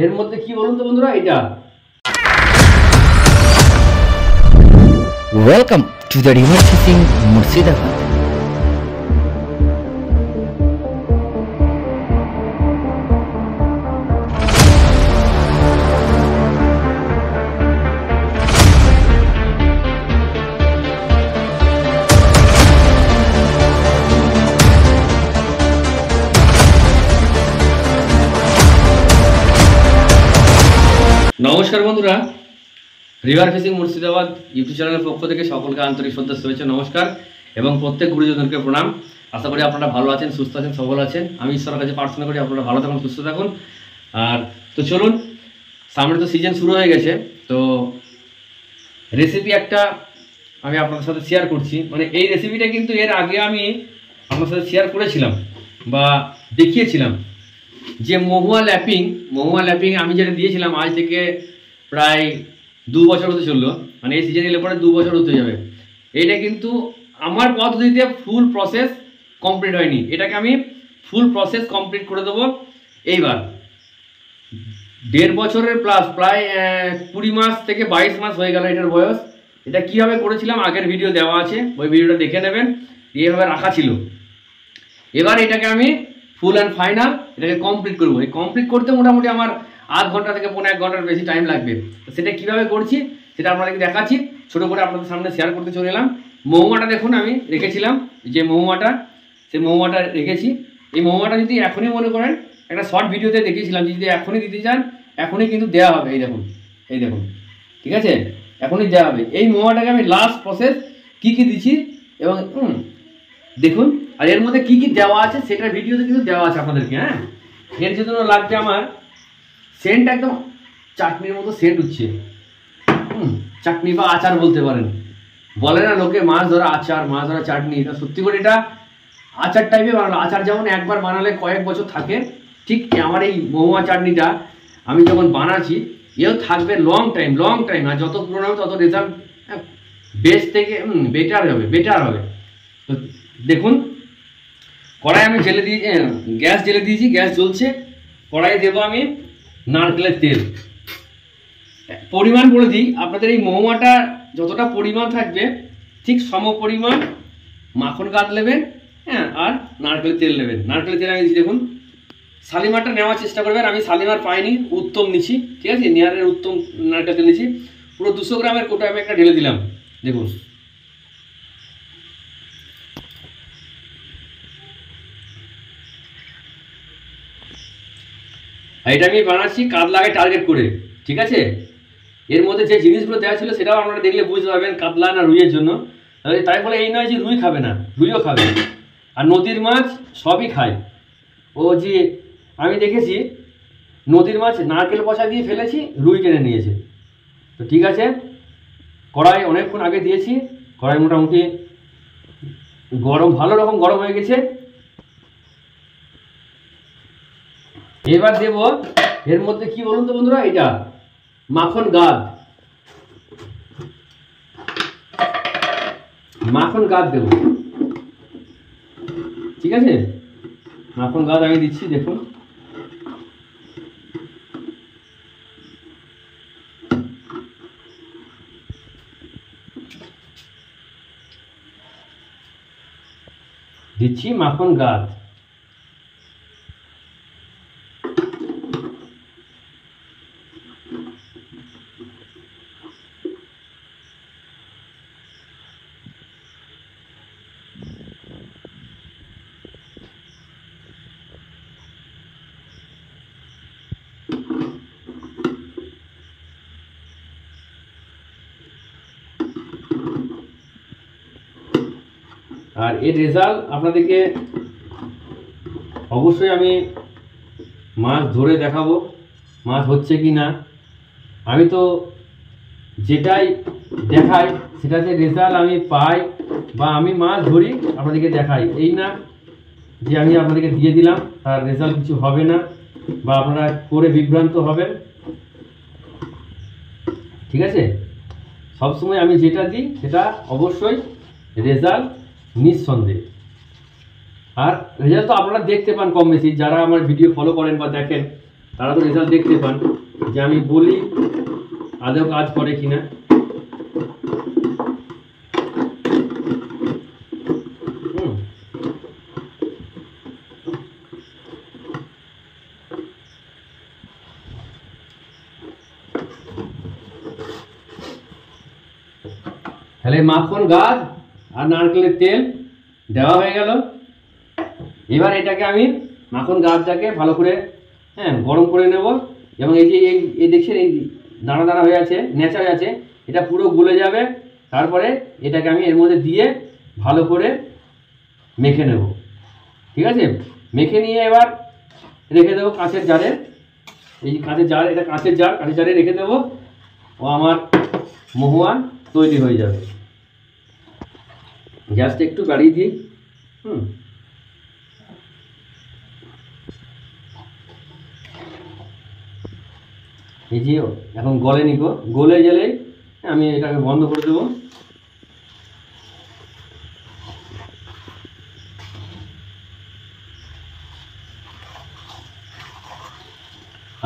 এর মধ্যে কি বলুন তো বন্ধুরা, এটা welcome to the river fishing Murshidabad. নমস্কার বন্ধুরা, রিভার ফিশিং মুর্শিদাবাদ ইউটিউব চ্যানেলের পক্ষ থেকে সকলকে আন্তরিক শ্রদ্ধা, শুভেচ্ছা, নমস্কার এবং প্রত্যেক গুরুজনকে প্রণাম। আশা করি আপনারা ভালো আছেন, সুস্থ আছেন, সবল আছেন। আমি ঈশ্বরের কাছে প্রার্থনা করি আপনারা ভালো থাকুন, সুস্থ থাকুন। আর তো চলুন, সামনে তো সিজন শুরু হয়ে গেছে, তো রেসিপি একটা আমি আপনাদের সাথে শেয়ার করছি। মানে এই রেসিপিটা কিন্তু এর আগে আমি আপনার সাথে শেয়ার করেছিলাম বা দেখিয়েছিলাম, যে মহুয়া ল্যাপিং আমি যেটা দিয়েছিলাম আজ থেকে প্রায় 2 বছর হতে চললো। মানে এই সিজন এলে পরে 2 বছর হতে যাবে। এটা কিন্তু আমার পদ্ধতিতে ফুল প্রসেস কমপ্লিট হয়নি, এটাকে আমি ফুল প্রসেস কমপ্লিট করে দেবো এইবার। 1.5 বছরের প্লাস, প্রায় 20 মাস থেকে 22 মাস হয়ে গেল এটার বয়স। এটা কীভাবে করেছিলাম আগের ভিডিও দেওয়া আছে, ওই ভিডিওটা দেখে নেবেন। এইভাবে রাখা ছিল। এবার এটাকে আমি ফুল অ্যান্ড ফাইনাল এটাকে কমপ্লিট করবো। এই কমপ্লিট করতে মোটামুটি আমার আধ ঘন্টা থেকে 1.5 ঘন্টার বেশি টাইম লাগবে। সেটা কিভাবে করছি সেটা আপনাদেরকে দেখাচ্ছি, ছোটো করে আপনাদের সামনে শেয়ার করতে চলে এলাম। মহুয়াটা দেখুন আমি রেখেছিলাম, যে মহুয়াটা, সেই মহুয়াটা রেখেছি। এই মহুয়াটা যদি এখনই মনে করেন, একটা শর্ট ভিডিওতে দেখিয়েছিলাম, যদি এখনই দিতে চান এখনই কিন্তু দেওয়া হবে। এই দেখুন, ঠিক আছে, এখনই দেওয়া হবে। এই মহুয়াটাকে আমি লাস্ট প্রসেস কী কী দিচ্ছি এবং দেখুন, আর এর মধ্যে কি কি দেওয়া আছে সেটার ভিডিওতে কিন্তু দেওয়া আছে আপনাদেরকে। হ্যাঁ, এর জন্য লাগছে আমার সেন্ট, একদম চাটনির মতো সেন্ট উঠছে। চাটনি বা আচার বলতে পারেন। বলে না লোকে মাছ ধরা আচার, মাছ ধরা চাটনি, এটা সত্যি করে এটা আচার টাইপের বানালো। আচার যেমন একবার বানালে কয়েক বছর থাকে, ঠিক আমার এই মহুয়া চাটনিটা আমি যখন বানাচ্ছি এও থাকবে লং টাইম। আর যত পুরনো হবে তত রেজাল্ট বেস্ট থেকে বেটার হবে। তো দেখুন, কড়াই আমি গ্যাস জেলে দিয়েছি, গ্যাস জ্বলছে। কড়াইয়ে দেবো আমি নারকেলের তেল। পরিমাণ বলে দিই আপনাদের, এই মহুয়াটা যতটা পরিমাণ থাকবে ঠিক সম পরিমাণ মাখন গাদ নেবেন, হ্যাঁ, আর নারকেলের তেল নেবেন। নারকেলের তেল আমি দিচ্ছি, দেখুন শালিমারটা নেওয়ার চেষ্টা করবেন। আমি শালিমার পাইনি, উত্তম নিচ্ছি, ঠিক আছে, নিয়ারের উত্তম নারকেল তেল নিচ্ছি। পুরো 200 গ্রামের কোটা আমি একটা ঢেলে দিলাম। দেখুন, এটা আমি বানাচ্ছি কাতলাকে টার্গেট করে, ঠিক আছে। এর মধ্যে যে জিনিসগুলো দেওয়া ছিল সেটাও আপনারা দেখলে বুঝতে পারবেন কাতলা না রুইয়ের জন্য। তাই বলে এই নয় যে রুই খাবে না, রুইও খাবে, আর নদীর মাছ সবই খায়। ও যে আমি দেখেছি নদীর মাছ নারকেল পচা দিয়ে ফেলেছি, রুই টেনে নিয়েছে। তো ঠিক আছে, কড়াই অনেকক্ষণ আগে দিয়েছি, কড়াই মোটামুটি ভালো রকম গরম হয়ে গেছে। এবার দেব এর মধ্যে কি বলুন তো বন্ধুরা, এটা মাখন গাদ দেব, ঠিক আছে। মাখন গাদ আমি দিচ্ছি, দেখুন দিচ্ছি মাখন গাদ। আর এর রেজাল্ট আপনাদেরকে অবশ্যই আমি মাছ ধরে দেখাবো, মাছ হচ্ছে কি না। আমি তো যেটাই দেখাই সেটাতে রেজাল্ট আমি পাই বা আমি মাছ ধরি আপনাদেরকে দেখাই। এই না যে আমি আপনাদেরকে দিয়ে দিলাম তার রেজাল্ট কিছু হবে না বা আপনারা করে বিভ্রান্ত হবেন, ঠিক আছে। সবসময় আমি যেটা দিই সেটা অবশ্যই রেজাল্ট নিঃসন্দেহে। আর রেজাল্ট তো আপনারা দেখতে পান কম বেশি, যারা আমার ভিডিও ফলো করেন বা দেখেন। তারা তো রেজাল্ট দেখতে পান যে আমি বলি আদৌ কাজ করে কিনা। তাহলে মাখন গাছ আর নারকেলের তেল দেওয়া হয়ে গেল। এবার এটাকে আমি মাখন গাছটাকে ভালো করে গরম করে নেব, এবং এই যে এই দেখছেন এই দানা দানা হয়ে আছে, নেচা হয়ে আছে, এটা পুরো গলে যাবে। তারপরে এটাকে আমি এর মধ্যে দিয়ে ভালো করে মেখে নেব। ঠিক আছে, মেখে নিয়ে এবার রেখে দেবো কাঁচের জারে। এই কাঁচের জার, এটা কাঁচের জারে রেখে দেবো, ও আমার মহুয়া তৈরি হয়ে যাবে। গ্যাসটা একটু বাড়িয়ে দিই। এই যে এখন গলে নিকো, গলে গেলে আমি এটাকে বন্ধ করে দেবো।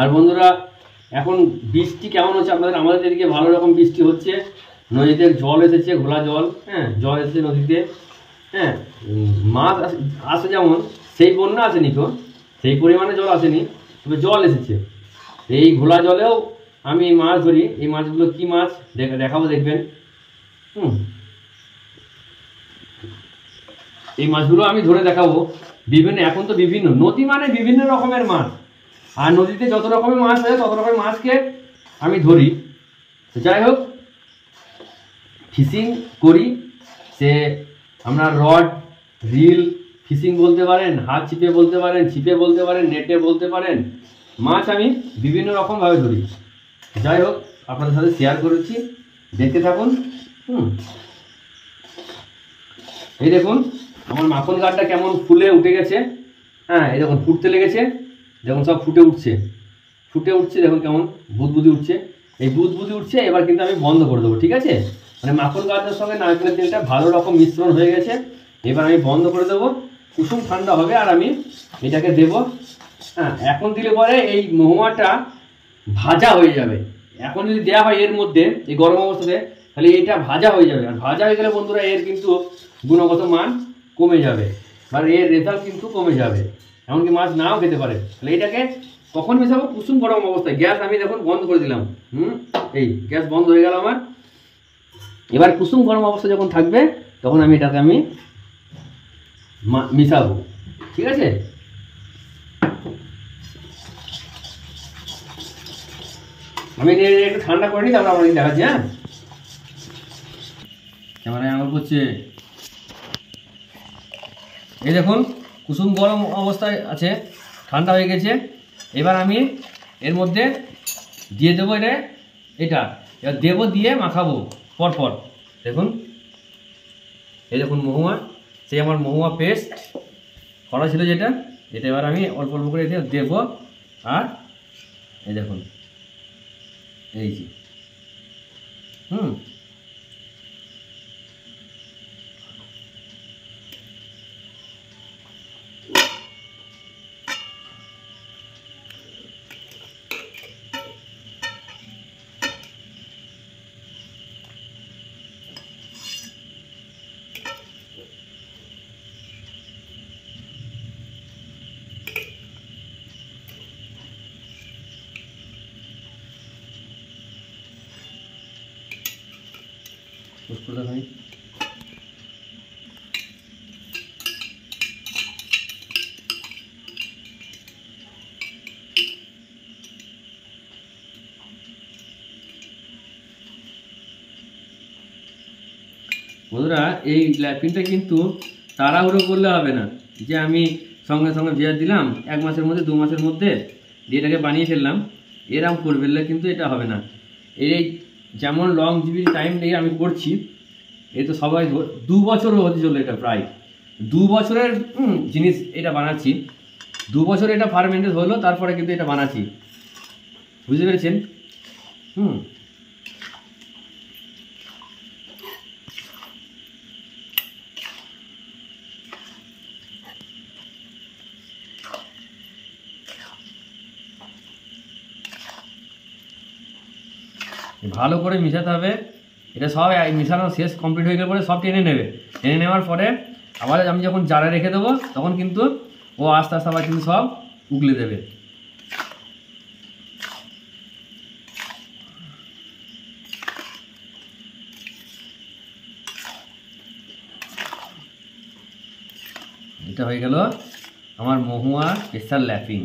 আর বন্ধুরা, এখন বৃষ্টি কেমন হচ্ছে আপনাদের? আমাদের এদিকে ভালো রকম বৃষ্টি হচ্ছে, নদীতে জল এসেছে, ঘোলা জল, জল এসেছে নদীতে। মাছ আসে যেমন, সেই বন্যা আসেনি তো, সেই পরিমাণে জল আসেনি, তবে জল এসেছে। এই ঘোলা জলেও আমি মাছ ধরি। এই মাছগুলো কি মাছ দেখাবো, দেখবেন। এই মাছগুলো আমি ধরে দেখাবো। বিভিন্ন, এখন তো বিভিন্ন নদী মানে বিভিন্ন রকমের মাছ, আর নদীতে যত রকমের মাছ হয় তত রকমের মাছকে আমি ধরি। যাই হোক, ফিশিং করি, সে আমরা রড, রিল ফিশিং বলতে পারেন, হাত ছিপে বলতে পারেন, ছিপে বলতে পারেন, নেটে বলতে পারেন, মাছ আমি বিভিন্ন রকমভাবে ধরি। যাই হোক, আপনাদের সাথে শেয়ার করেছি, দেখতে থাকুন। এই দেখুন আমার মাখন গাছটা কেমন ফুলে উঠে গেছে। এই দেখুন ফুটতে লেগেছে, দেখুন সব ফুটে উঠছে দেখুন কেমন বুদবুদি উঠছে। এই বুদবুদি উঠছে, এবার কিন্তু আমি বন্ধ করে দেবো। ঠিক আছে, মানে মাখন গাছের সঙ্গে নারকেলের তেলটা ভালো রকম মিশ্রণ হয়ে গেছে। এবার আমি বন্ধ করে দেবো, কুসুম ঠান্ডা হবে, আর আমি এটাকে দেবো। এখন দিলে পরে এই মহুয়াটা ভাজা হয়ে যাবে। এখন যদি দেওয়া হয় এর মধ্যে, এই গরম অবস্থাতে, তাহলে এইটা ভাজা হয়ে যাবে। আর ভাজা হয়ে গেলে বন্ধুরা এর কিন্তু গুণগত মান কমে যাবে, আর এর রেজাল্ট কিন্তু কমে যাবে, এমনকি মাছ নাও খেতে পারে। তাহলে এটাকে কখন মেশাবো? কুসুম গরম অবস্থায়। গ্যাস আমি দেখুন বন্ধ করে দিলাম। এই গ্যাস বন্ধ হয়ে গেল আমার। এবার কুসুম গরম অবস্থা যখন থাকবে, তখন আমি এটাকে মিশাবো। ঠিক আছে, আমি একটু ঠান্ডা করে নিই, তারপর আপনাকে দেখাচ্ছি। ক্যামেরায় আঙুল করছে। এই দেখুন কুসুম গরম অবস্থায় আছে, ঠান্ডা হয়ে গেছে। এবার আমি এর মধ্যে দিয়ে দেবো এটা এবার দেবো, দিয়ে মাখাবো পরপর। দেখুন, এই দেখুন মহুয়া, সেই আমার মহুয়া পেস্ট করা ছিল যেটা এবার আমি অল্প অল্প করে দেবো। আর এই দেখুন, এই যে ভাই, বন্ধুরা এই ল্যাপিংটা কিন্তু তাড়াহুড়ো করলে হবে না, যে আমি সঙ্গে সঙ্গে ভিজার দিলাম 1 মাসের মধ্যে 2 মাসের মধ্যে দিয়ে এটাকে বানিয়ে ফেললাম, এরকম করবে কিন্তু এটা হবে না। এই যেমন লং জিবি টাইম নিয়ে আমি করছি, এই তো সবাই 2 বছরও হতে চললো, এটা প্রায় 2 বছরের জিনিস এটা বানাচ্ছি। 2 বছর এটা ফার্মেন্টেড হলো, তারপরে কিন্তু এটা বানাচ্ছি, বুঝতে পেরেছেন? ভালো করে মিশাতে হবে। এটা সব মিশানো শেষ কমপ্লিট হয়ে গেলে পরে সব টেনে নেবে। টেনে নেওয়ার পরে আবার আমি যখন জারে রেখে দেবো তখন কিন্তু ও আস্তে আস্তে আবার কিন্তু সব উগলে দেবে। এটা হয়ে গেল আমার মহুয়া স্পেশাল ল্যাপিং।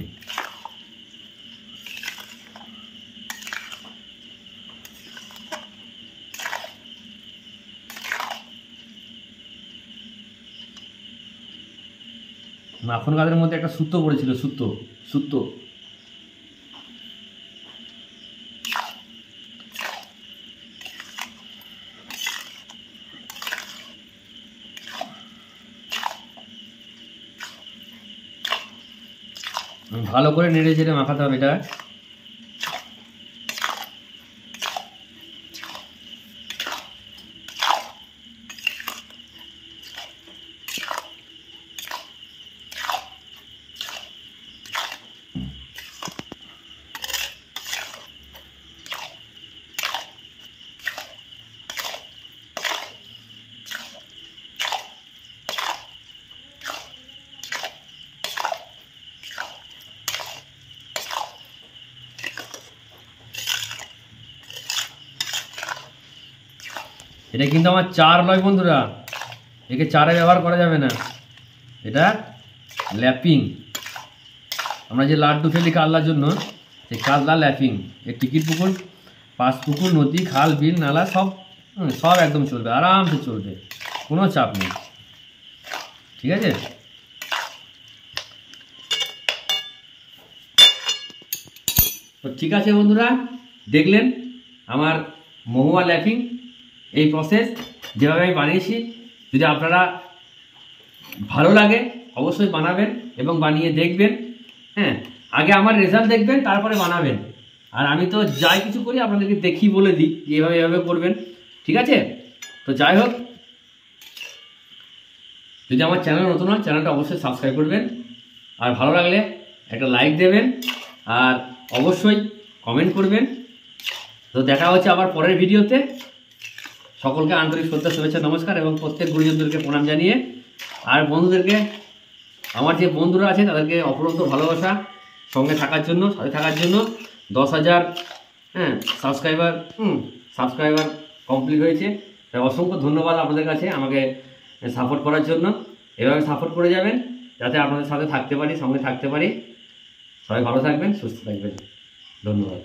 মাখন গাছের মধ্যে একটা সুতো পড়েছিল, সুতো সুতো ভালো করে নেড়ে চেড়ে মাখাতে হবে এটা। এটা কিন্তু আমার চার লয় বন্ধুরা, একে চারে ব্যবহার করা যাবে না। এটা ল্যাপিং। আমরা যে লাড্ডু ফেলি কাতলার জন্য, সেই কাতলা ল্যাপিং। এর টিকিট পুকুর, পাঁচ পুকুর, নদী, খাল, বিল, নালা সব সব একদম চলবে, আরামসে চলবে, কোনো চাপ নেই। ঠিক আছে, তো ঠিক আছে বন্ধুরা, দেখলেন আমার মহুয়া ল্যাপিং এই প্রসেস যেভাবে আমি বানিয়েছি। যদি আপনারা ভালো লাগে অবশ্যই বানাবেন এবং বানিয়ে দেখবেন। হ্যাঁ, আগে আমার রেজাল্ট দেখবেন, তারপরে বানাবেন। আর আমি তো যাই কিছু করি আপনাদেরকে দেখি বলে দিই যে এভাবে এভাবে করবেন। ঠিক আছে, তো যাই হোক, যদি আমার চ্যানেল নতুন হয় চ্যানেলটা অবশ্যই সাবস্ক্রাইব করবেন। আর ভালো লাগলে একটা লাইক দেবেন আর অবশ্যই কমেন্ট করবেন। তো দেখা হচ্ছে আবার পরের ভিডিওতে। সকলকে আন্তরিক শ্রদ্ধা, শুভেচ্ছা, নমস্কার এবং প্রত্যেক গুরুজনদেরকে প্রণাম জানিয়ে, আর বন্ধুদেরকে, আমার যে বন্ধুরা আছে তাদেরকে অপরন্ত ভালোবাসা, সঙ্গে থাকার জন্য, সাথে থাকার জন্য। 10,000 সাবস্ক্রাইবার কমপ্লিট হয়েছে। তাই অসংখ্য ধন্যবাদ আপনাদের কাছে আমাকে সাপোর্ট করার জন্য। এভাবে সাপোর্ট করে যাবেন যাতে আপনাদের সাথে থাকতে পারি, সঙ্গে থাকতে পারি। সবাই ভালো থাকবেন, সুস্থ থাকবেন। ধন্যবাদ।